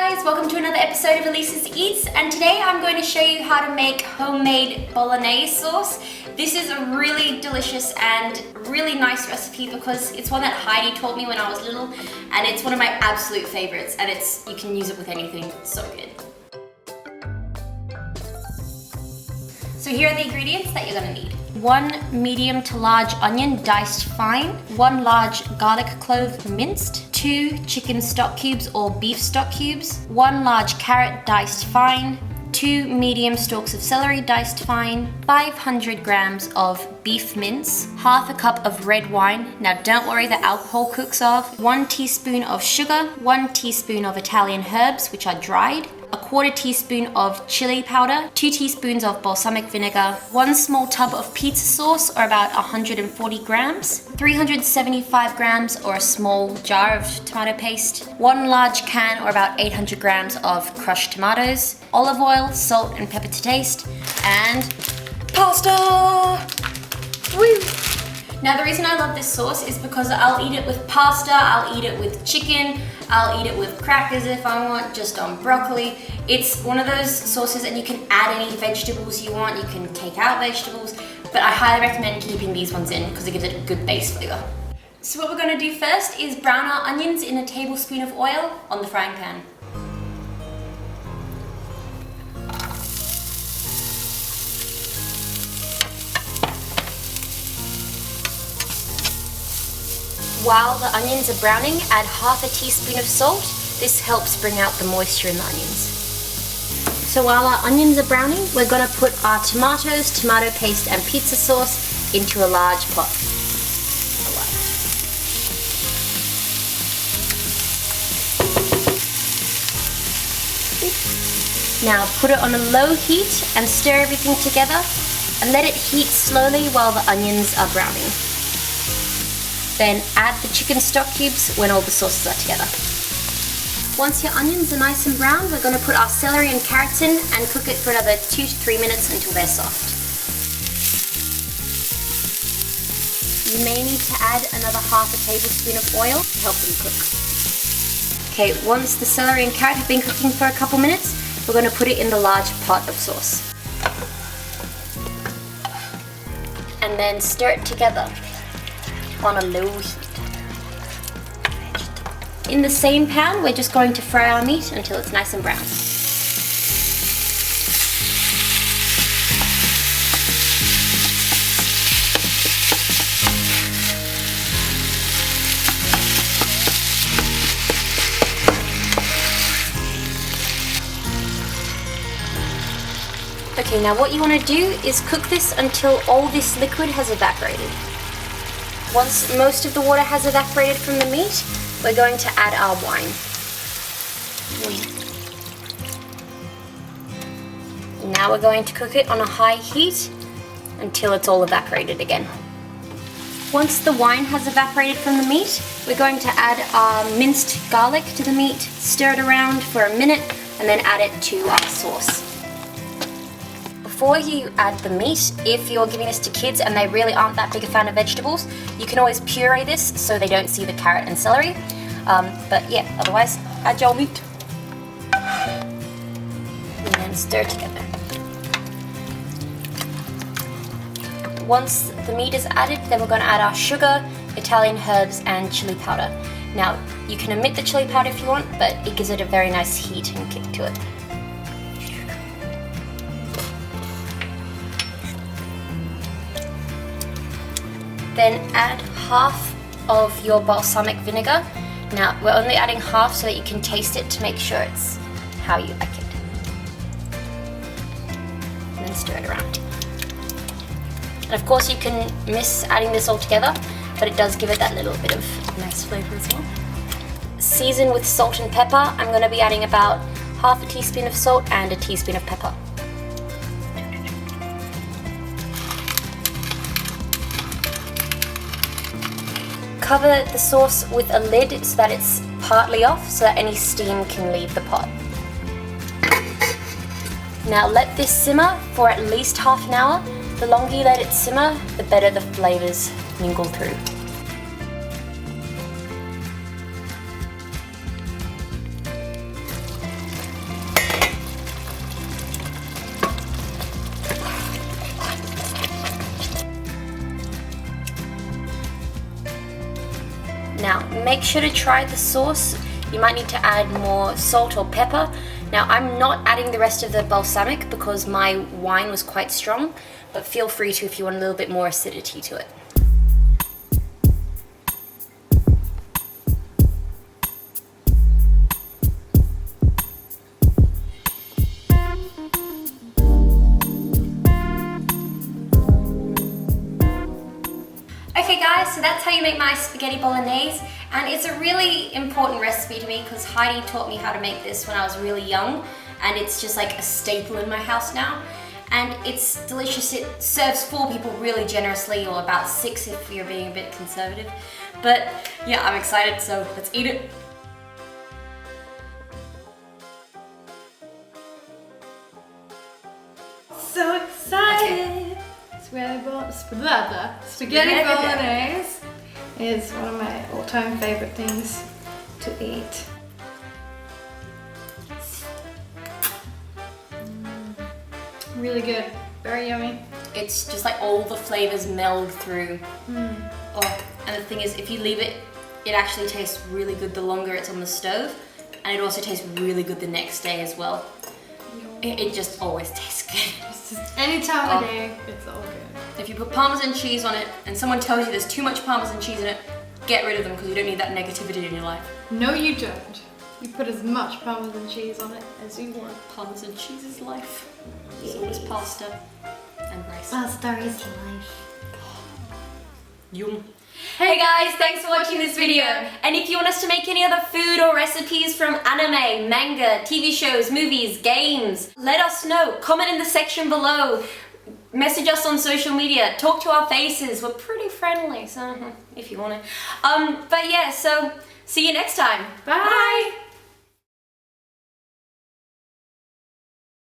guys, welcome to another episode of Elise Eats, and today I'm going to show you how to make homemade Bolognese sauce. This is a really delicious and really nice recipe because it's one that Heidi taught me when I was little, and it's one of my absolute favorites, and you can use it with anything. It's so good. So here are the ingredients that you're going to need. 1 medium to large onion diced fine, 1 large garlic clove minced, 2 chicken stock cubes or beef stock cubes, 1 large carrot diced fine, 2 medium stalks of celery diced fine, 500 grams of beef mince, half a cup of red wine. Now don't worry, the alcohol cooks off. 1 teaspoon of sugar, 1 teaspoon of Italian herbs, which are dried, 1/4 teaspoon of chili powder, 2 teaspoons of balsamic vinegar, 1 small tub of pizza sauce or about 140 grams, 375 grams or a small jar of tomato paste, 1 large can or about 800 grams of crushed tomatoes, olive oil, salt and pepper to taste, and pasta! Woo! Now the reason I love this sauce is because I'll eat it with pasta, I'll eat it with chicken, I'll eat it with crackers if I want, just on broccoli. It's one of those sauces that you can add any vegetables you want, you can take out vegetables, but I highly recommend keeping these ones in because it gives it a good base flavor. So what we're going to do first is brown our onions in a tablespoon of oil on the frying pan. While the onions are browning, add half a teaspoon of salt. This helps bring out the moisture in the onions. So while our onions are browning, we're going to put our tomatoes, tomato paste and pizza sauce into a large pot. Now put it on a low heat and stir everything together and let it heat slowly while the onions are browning. Then add the chicken stock cubes when all the sauces are together. Once your onions are nice and brown, we're going to put our celery and carrots in and cook it for another 2 to 3 minutes until they're soft. You may need to add another half a tablespoon of oil to help them cook. Okay, once the celery and carrot have been cooking for a couple minutes, we're going to put it in the large pot of sauce. And then stir it together on a low heat. In the same pan, we're just going to fry our meat until it's nice and brown. Okay, now what you want to do is cook this until all this liquid has evaporated. Once most of the water has evaporated from the meat, we're going to add our wine. Now we're going to cook it on a high heat until it's all evaporated again. Once the wine has evaporated from the meat, we're going to add our minced garlic to the meat, stir it around for a minute, and then add it to our sauce. Before you add the meat, if you're giving this to kids and they really aren't that big a fan of vegetables, you can always puree this so they don't see the carrot and celery. But yeah, otherwise, add your meat. And then stir together. Once the meat is added, then we're going to add our sugar, Italian herbs and chili powder. Now, you can omit the chili powder if you want, but it gives it a very nice heat and kick to it. Then add half of your balsamic vinegar. Now we're only adding half so that you can taste it to make sure it's how you like it. And then stir it around. And of course you can miss adding this all together, but it does give it that little bit of nice flavor as well. Season with salt and pepper. I'm going to be adding about half a teaspoon of salt and a teaspoon of pepper. Cover the sauce with a lid so that it's partly off so that any steam can leave the pot. Now let this simmer for at least half an hour. The longer you let it simmer, the better the flavors mingle through. Now, make sure to try the sauce. You might need to add more salt or pepper. Now, I'm not adding the rest of the balsamic because my wine was quite strong, but feel free to if you want a little bit more acidity to it. Okay guys, so that's how you make my spaghetti bolognese, and it's a really important recipe to me because Heidi taught me how to make this when I was really young, and it's just like a staple in my house now. And it's delicious. It serves 4 people really generously, or about 6 if you're being a bit conservative. But yeah, I'm excited, so let's eat it. So excited! Spaghetti bolognese is one of my all-time favorite things to eat. Really good, very yummy. It's just like all the flavors meld through. Oh, and the thing is, if you leave it, it actually tastes really good the longer it's on the stove, and it also tastes really good the next day as well. It just always tastes good. It's just any time of day, it's all good. If you put Parmesan cheese on it and someone tells you there's too much Parmesan cheese in it, get rid of them because you don't need that negativity in your life. No, you don't. You put as much Parmesan cheese on it as you want. Parmesan cheese is life. So is pasta and rice. Pasta is life. Yum. Hey guys, thanks for watching this video. And if you want us to make any other food or recipes from anime, manga, TV shows, movies, games, let us know. Comment in the section below. Message us on social media. Talk to our faces. We're pretty friendly, so if you want to. But yeah, so see you next time. Bye.